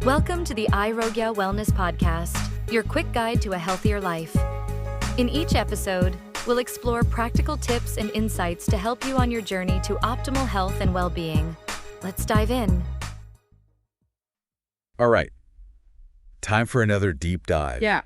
Welcome to the iRogya Wellness Podcast, your quick guide to a healthier life. In each episode, we'll explore practical tips and insights to help you on your journey to optimal health and well-being. Let's dive in. All right, time for another deep dive. Yeah.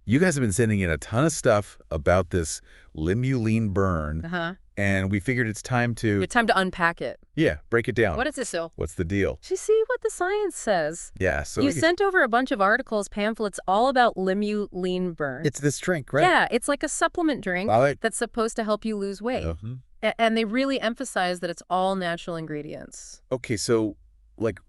You guys have been sending in a ton of stuff about this LIMU LEAN BURN, and we figured it's time to... It's time to unpack it. Yeah, break it down. What is this, Sil? What's the deal? You see what the science says. Yeah, so... You sent over a bunch of articles, pamphlets, all about LIMU LEAN BURN. It's this drink, right? Yeah, it's like a supplement drink that's supposed to help you lose weight. And they really emphasize that it's all natural ingredients. Okay, so, like,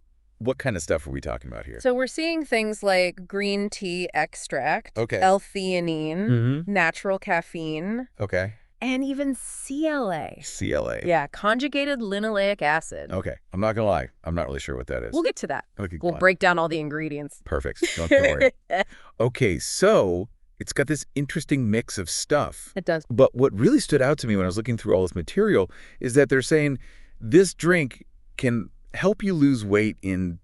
what kind of stuff are we talking about here? So we're seeing things like green tea extract, Okay. L-Theanine, natural caffeine, Okay. and even CLA. CLA. Yeah, conjugated linoleic acid. Okay, I'm not gonna lie. I'm not really sure what that is. We'll get to that. Okay, We'll break down all the ingredients. Perfect. Don't worry. Okay, so it's got this interesting mix of stuff. It does. But what really stood out to me when I was looking through all this material is that they're saying this drink can help you lose weight in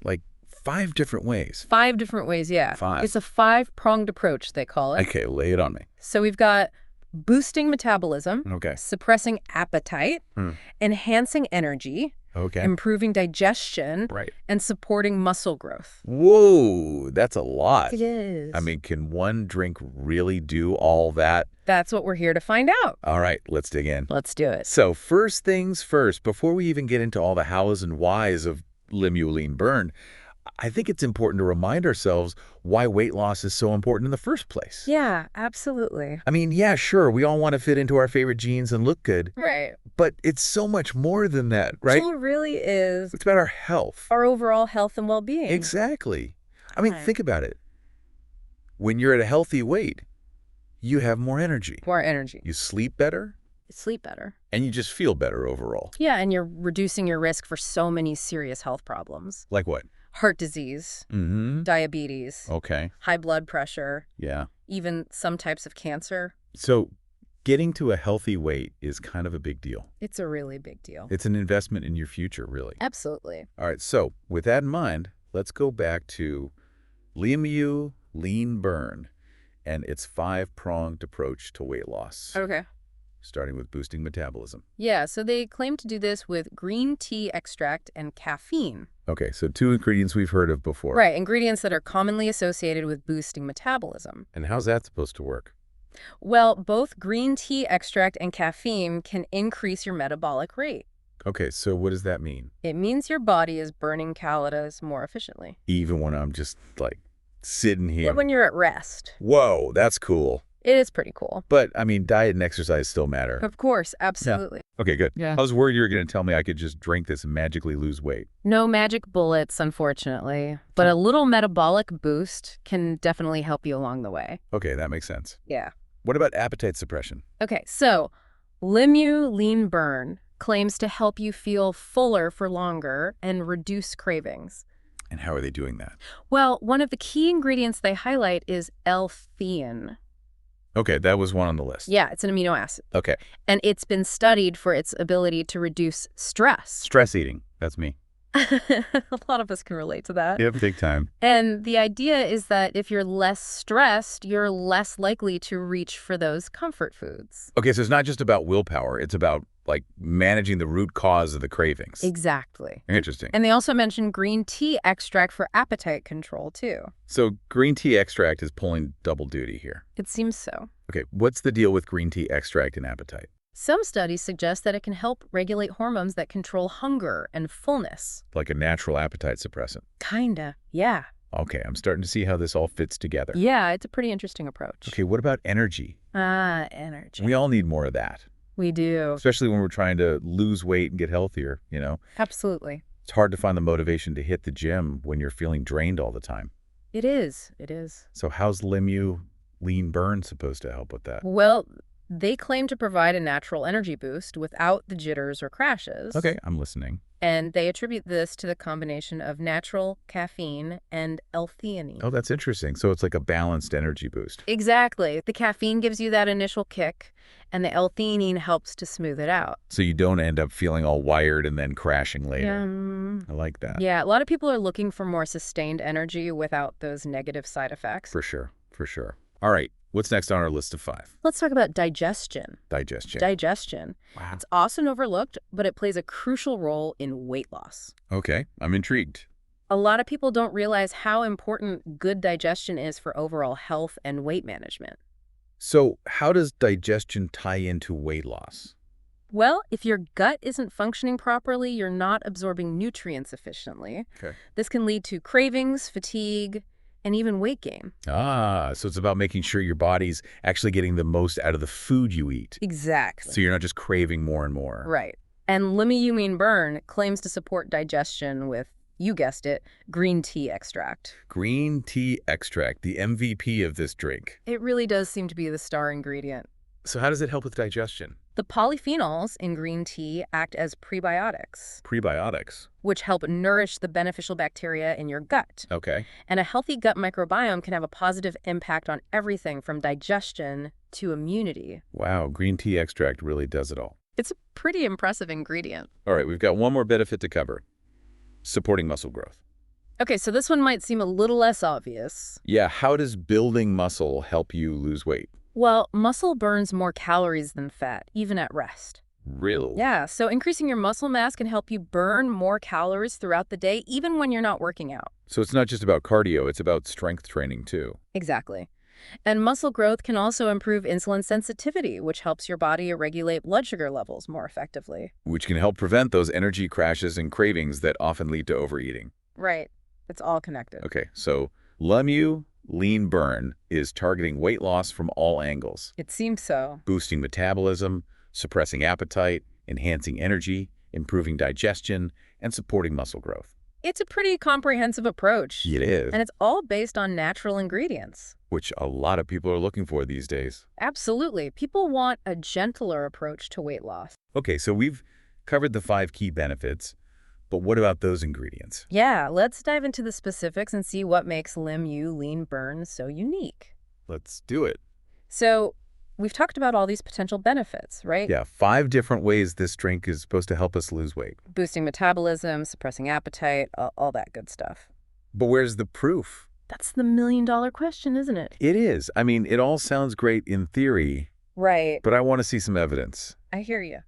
like 5 different ways. 5 different ways, yeah. 5. It's a 5-pronged approach, they call it. Okay, lay it on me. So we've got boosting metabolism, Okay. suppressing appetite, enhancing energy, Okay. improving digestion, Right. and supporting muscle growth. Whoa, that's a lot. It is. I mean, can one drink really do all that? That's what we're here to find out. All right, let's dig in. Let's do it. So first things first, before we even get into all the hows and whys of LIMU LEAN BURN, I think it's important to remind ourselves why weight loss is so important in the first place. Yeah, absolutely. I mean, yeah, sure, we all want to fit into our favorite jeans and look good, Right. but it's so much more than that, right? It really is. It's about our health. Our overall health and well-being. Exactly. I mean, Right. think about it. When you're at a healthy weight, you have more energy. More energy. You sleep better, Sleep better. and you just feel better overall. Yeah, and you're reducing your risk for so many serious health problems. Like what? Heart disease, diabetes, Okay. high blood pressure, Yeah. even some types of cancer. So getting to a healthy weight is kind of a big deal. It's a really big deal. It's an investment in your future, really. Absolutely. All right, so with that in mind, let's go back to LIMU LEAN BURN and its 5-pronged approach to weight loss, Okay. starting with boosting metabolism. Yeah, so they claim to do this with green tea extract and caffeine. Okay, so 2 ingredients we've heard of before. Right, ingredients that are commonly associated with boosting metabolism. And how's that supposed to work? Well, both green tea extract and caffeine can increase your metabolic rate. Okay, so what does that mean? It means your body is burning calories more efficiently. Even when I'm just, like, sitting here. When you're at rest. Whoa, that's cool. It is pretty cool. But, I mean, diet and exercise still matter. Of course, absolutely. Okay, good. Yeah. I was worried you were going to tell me I could just drink this and magically lose weight. No magic bullets, unfortunately, but a little metabolic boost can definitely help you along the way. Okay, that makes sense. Yeah. What about appetite suppression? Okay, so LIMU LEAN BURN claims to help you feel fuller for longer and reduce cravings. And how are they doing that? Well, one of the key ingredients they highlight is L-Theanine. Okay, that was one on the list. Yeah, it's an amino acid. Okay. And it's been studied for its ability to reduce stress. Stress eating. That's me. A lot of us can relate to that. Yep, big time. And the idea is that if you're less stressed, you're less likely to reach for those comfort foods. Okay, so it's not just about willpower. It's about, like, managing the root cause of the cravings. Exactly. Interesting. And they also mentioned green tea extract for appetite control, too. So green tea extract is pulling double duty here. It seems so. Okay, what's the deal with green tea extract and appetite? Some studies suggest that it can help regulate hormones that control hunger and fullness. Like a natural appetite suppressant. Kinda, yeah. Okay, I'm starting to see how this all fits together. Yeah, it's a pretty interesting approach. Okay, what about energy? Energy. We all need more of that, We do. especially when we're trying to lose weight and get healthier, you know? Absolutely. It's hard to find the motivation to hit the gym when you're feeling drained all the time. It is. It is. So how's LIMU LEAN BURN supposed to help with that? Well, They claim to provide a natural energy boost without the jitters or crashes. Okay, I'm listening. And they attribute this to the combination of natural caffeine and L-Theanine. Oh, that's interesting. So it's like a balanced energy boost. Exactly. The caffeine gives you that initial kick, and the L-Theanine helps to smooth it out. So you don't end up feeling all wired and then crashing later. Yeah. I like that. Yeah, a lot of people are looking for more sustained energy without those negative side effects. For sure, for sure. All right, what's next on our list of 5? Let's talk about digestion. Digestion. Digestion. Wow. It's often overlooked, but it plays a crucial role in weight loss. Okay, I'm intrigued. A lot of people don't realize how important good digestion is for overall health and weight management. So how does digestion tie into weight loss? Well, if your gut isn't functioning properly, you're not absorbing nutrients efficiently. Okay. This can lead to cravings, fatigue, and even weight gain. Ah, so it's about making sure your body's actually getting the most out of the food you eat. Exactly. So you're not just craving more and more. Right. And LIMU LEAN BURN claims to support digestion with, you guessed it, green tea extract. Green tea extract, the MVP of this drink. It really does seem to be the star ingredient. So how does it help with digestion? The polyphenols in green tea act as prebiotics, Prebiotics. which help nourish the beneficial bacteria in your gut. Okay. And a healthy gut microbiome can have a positive impact on everything from digestion to immunity. Wow, green tea extract really does it all. It's a pretty impressive ingredient. All right, we've got one more benefit to cover. Supporting muscle growth. Okay, so this one might seem a little less obvious. Yeah, how does building muscle help you lose weight? Well, muscle burns more calories than fat, even at rest. Really? Yeah, so increasing your muscle mass can help you burn more calories throughout the day, even when you're not working out. So it's not just about cardio, it's about strength training too. Exactly. And muscle growth can also improve insulin sensitivity, which helps your body regulate blood sugar levels more effectively. Which can help prevent those energy crashes and cravings that often lead to overeating. Right. It's all connected. Okay, so LIMU LEAN BURN is targeting weight loss from all angles, It seems so. boosting metabolism, suppressing appetite, enhancing energy, improving digestion, and supporting muscle growth. It's a pretty comprehensive approach. It is, And it's all based on natural ingredients. which a lot of people are looking for these days. Absolutely. People want a gentler approach to weight loss. Okay, so we've covered the 5 key benefits, but what about those ingredients? Yeah, let's dive into the specifics and see what makes LIMU LEAN BURN so unique. Let's do it. So, we've talked about all these potential benefits, right? Yeah, 5 different ways this drink is supposed to help us lose weight. Boosting metabolism, suppressing appetite, all that good stuff. But where's the proof? That's the million-dollar question, isn't it? It is. I mean, it all sounds great in theory, Right. but I want to see some evidence. I hear you.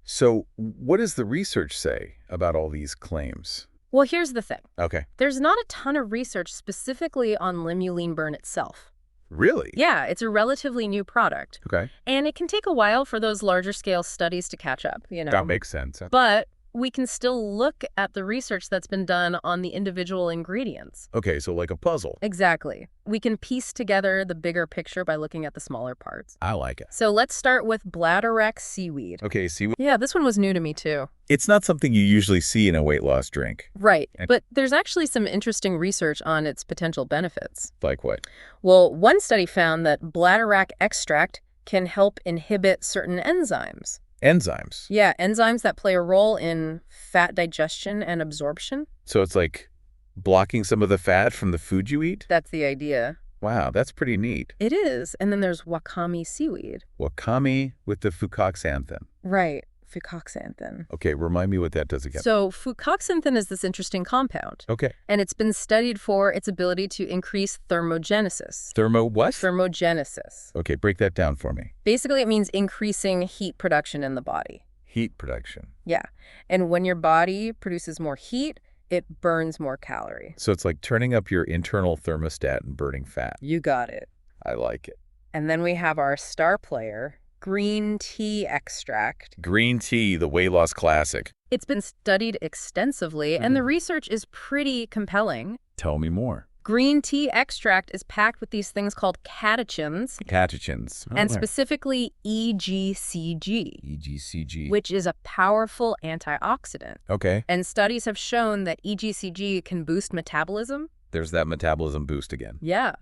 So what does the research say about all these claims? Well, here's the thing. Okay. There's not a ton of research specifically on LIMU LEAN BURN itself. Really? Yeah, it's a relatively new product. Okay. And it can take a while for those larger scale studies to catch up, you know. That makes sense. But we can still look at the research that's been done on the individual ingredients. Okay, so like a puzzle. Exactly. We can piece together the bigger picture by looking at the smaller parts. I like it. So let's start with bladderwrack seaweed. Okay, see, Yeah, this one was new to me too. it's not something you usually see in a weight loss drink. Right. And- But there's actually some interesting research on its potential benefits. Like what? Well, one study found that bladderwrack extract can help inhibit certain enzymes. Enzymes. Yeah, enzymes that play a role in fat digestion and absorption. So it's like blocking some of the fat from the food you eat? That's the idea. Wow, that's pretty neat. It is. And then there's wakame seaweed. Wakame with the fucoxanthin. Right, fucoxanthin. Okay, remind me what that does again. So fucoxanthin is this interesting compound, Okay. and it's been studied for its ability to increase thermogenesis. What? Thermogenesis. Okay, break that down for me. Basically, it means increasing heat production in the body. Heat production. Yeah. And when your body produces more heat, it burns more calories. So it's like turning up your internal thermostat and burning fat. You got it. I like it. And then we have our star player, green tea extract. Green tea, the weight loss classic. It's been studied extensively, and the research is pretty compelling. Tell me more. Green tea extract is packed with these things called catechins, Catechins. and specifically EGCG, EGCG. which is a powerful antioxidant. Okay. And studies have shown that EGCG can boost metabolism. there's that metabolism boost again. Yeah.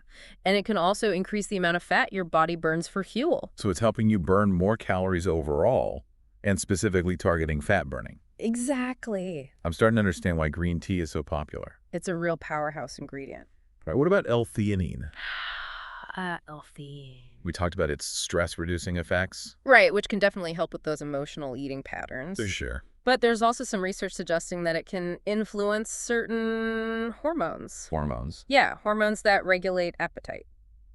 And it can also increase the amount of fat your body burns for fuel. So it's helping you burn more calories overall and specifically targeting fat burning. Exactly. I'm starting to understand why green tea is so popular. It's a real powerhouse ingredient. All right, what about L-Theanine? L-Theanine. We talked about its stress-reducing effects. Right, which can definitely help with those emotional eating patterns. For sure. But there's also some research suggesting that it can influence certain hormones. Hormones. Yeah, hormones that regulate appetite.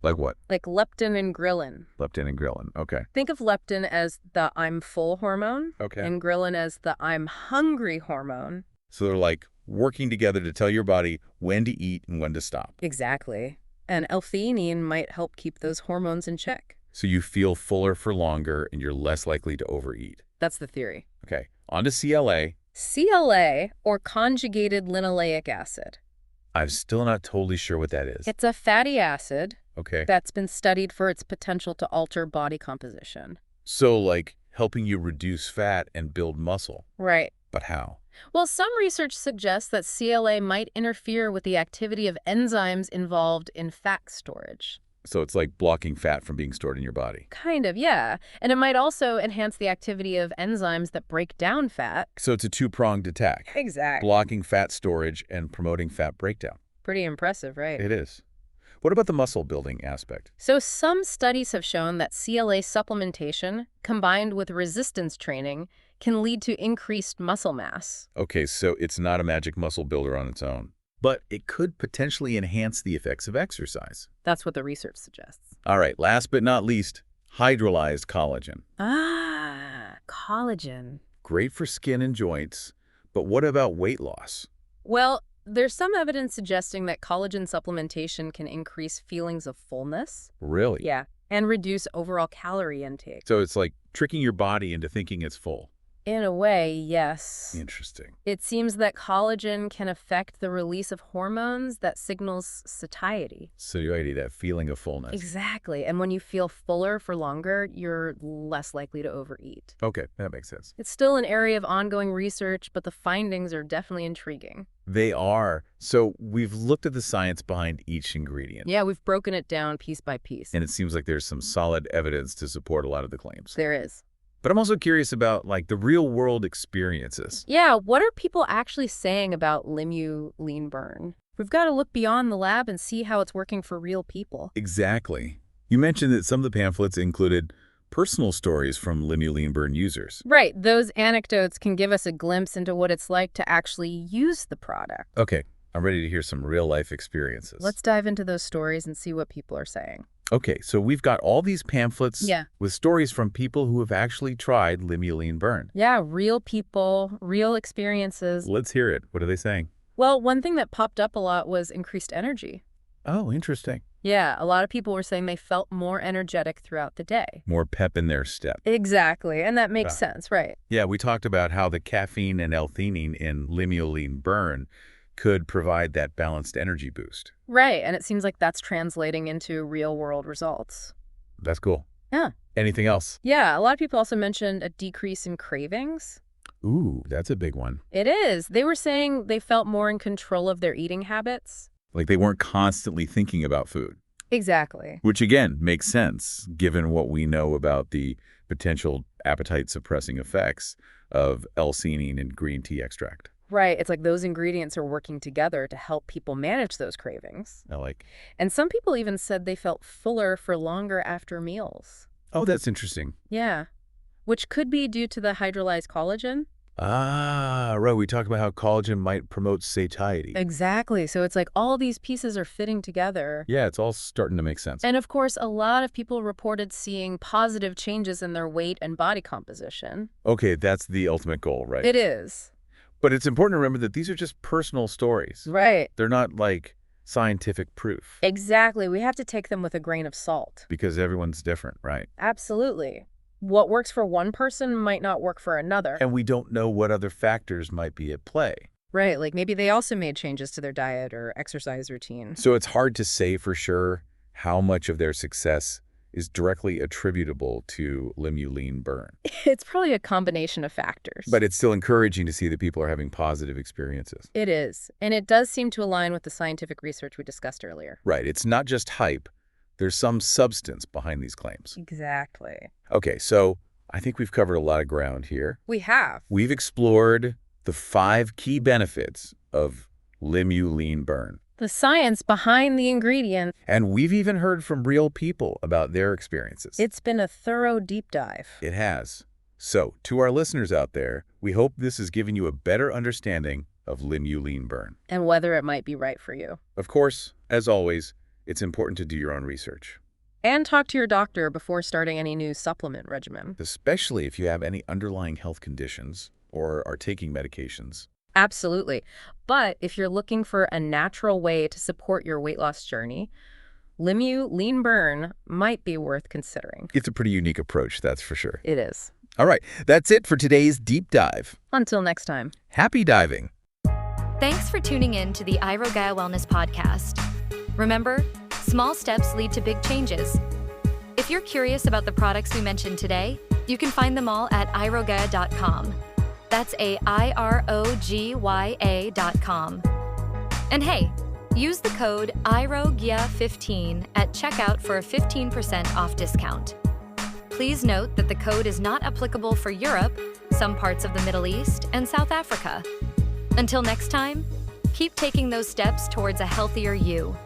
Like what? Like leptin and ghrelin. Leptin and ghrelin. Okay. Think of leptin as the I'm full hormone. Okay. And ghrelin as the I'm hungry hormone. So they're like working together to tell your body when to eat and when to stop. Exactly. And L-Theanine might help keep those hormones in check. So you feel fuller for longer and you're less likely to overeat. That's the theory. Okay. On to CLA. CLA, or conjugated linoleic acid. I'm still not totally sure what that is. It's a fatty acid Okay. that's been studied for its potential to alter body composition. So like helping you reduce fat and build muscle. Right. But how? Well, some research suggests that CLA might interfere with the activity of enzymes involved in fat storage. So it's like blocking fat from being stored in your body. Kind of, yeah. And it might also enhance the activity of enzymes that break down fat. So it's a two-pronged attack. Exactly. Blocking fat storage and promoting fat breakdown. Pretty impressive, right? It is. What about the muscle building aspect? So some studies have shown that CLA supplementation, combined with resistance training, can lead to increased muscle mass. Okay, so it's not a magic muscle builder on its own. But it could potentially enhance the effects of exercise. That's what the research suggests. All right, last but not least, hydrolyzed collagen. Collagen. Great for skin and joints, but what about weight loss? Well, there's some evidence suggesting that collagen supplementation can increase feelings of fullness. Really? Yeah, and reduce overall calorie intake. So it's like tricking your body into thinking it's full. In a way, yes. Interesting. It seems that collagen can affect the release of hormones that signals satiety. Satiety, that feeling of fullness. Exactly. And when you feel fuller for longer, you're less likely to overeat. Okay, that makes sense. It's still an area of ongoing research, but the findings are definitely intriguing. They are. So we've looked at the science behind each ingredient. Yeah, we've broken it down piece by piece. And it seems like there's some solid evidence to support a lot of the claims. There is. But I'm also curious about, like, the real-world experiences. Yeah, what are people actually saying about LIMU Lean Burn? We've got to look beyond the lab and see how it's working for real people. Exactly. You mentioned that some of the pamphlets included personal stories from LIMU Lean Burn users. Right, those anecdotes can give us a glimpse into what it's like to actually use the product. Okay, I'm ready to hear some real-life experiences. Let's dive into those stories and see what people are saying. Okay, so we've got all these pamphlets with stories from people who have actually tried LIMU Lean Burn. Yeah, real people, real experiences. Let's hear it. What are they saying? Well, one thing that popped up a lot was increased energy. Oh, interesting. Yeah, a lot of people were saying they felt more energetic throughout the day. More pep in their step. Exactly, and that makes sense, right? Yeah, we talked about how the caffeine and L-Theanine in LIMU Lean Burn could provide that balanced energy boost. Right, and it seems like that's translating into real-world results. That's cool. Yeah. Anything else? Yeah, a lot of people also mentioned a decrease in cravings. Ooh, that's a big one. It is. They were saying they felt more in control of their eating habits. Like they weren't constantly thinking about food. Exactly. Which, again, makes sense, given what we know about the potential appetite-suppressing effects of L-Theanine in green tea extract. Right. It's like those ingredients are working together to help people manage those cravings. And some people even said they felt fuller for longer after meals. Oh, that's interesting. Yeah. Which could be due to the hydrolyzed collagen. Ah, right. We talked about how collagen might promote satiety. Exactly. So it's like all these pieces are fitting together. Yeah, it's all starting to make sense. And of course, a lot of people reported seeing positive changes in their weight and body composition. Okay, that's the ultimate goal, right? It is. But it's important to remember that these are just personal stories. Right. They're not like scientific proof. Exactly. We have to take them with a grain of salt. Because everyone's different, right? Absolutely. What works for one person might not work for another. And we don't know what other factors might be at play. Right. Like maybe they also made changes to their diet or exercise routine. So it's hard to say for sure how much of their success is directly attributable to LIMU lean burn. It's probably a combination of factors. But it's still encouraging to see that people are having positive experiences. It is, and it does seem to align with the scientific research we discussed earlier. Right, it's not just hype. There's some substance behind these claims. Exactly. Okay, so I think we've covered a lot of ground here. We have. We've explored the 5 key benefits of LIMU lean burn. The science behind the ingredient. And we've even heard from real people about their experiences. It's been a thorough deep dive. It has. So, to our listeners out there, we hope this has given you a better understanding of LIMU lean burn. And whether it might be right for you. Of course, as always, it's important to do your own research. And talk to your doctor before starting any new supplement regimen. Especially if you have any underlying health conditions or are taking medications. Absolutely. But if you're looking for a natural way to support your weight loss journey, LIMU Lean Burn might be worth considering. It's a pretty unique approach, that's for sure. It is. All right, that's it for today's deep dive. Until next time. Happy diving. Thanks for tuning in to the iRoGaia Wellness Podcast. Remember, small steps lead to big changes. If you're curious about the products we mentioned today, you can find them all at iRoGaia.com. That's iRoGaia.com. And hey, use the code iRoGaia15 at checkout for a 15% off discount. Please note that the code is not applicable for Europe, some parts of the Middle East, and South Africa. Until next time, keep taking those steps towards a healthier you.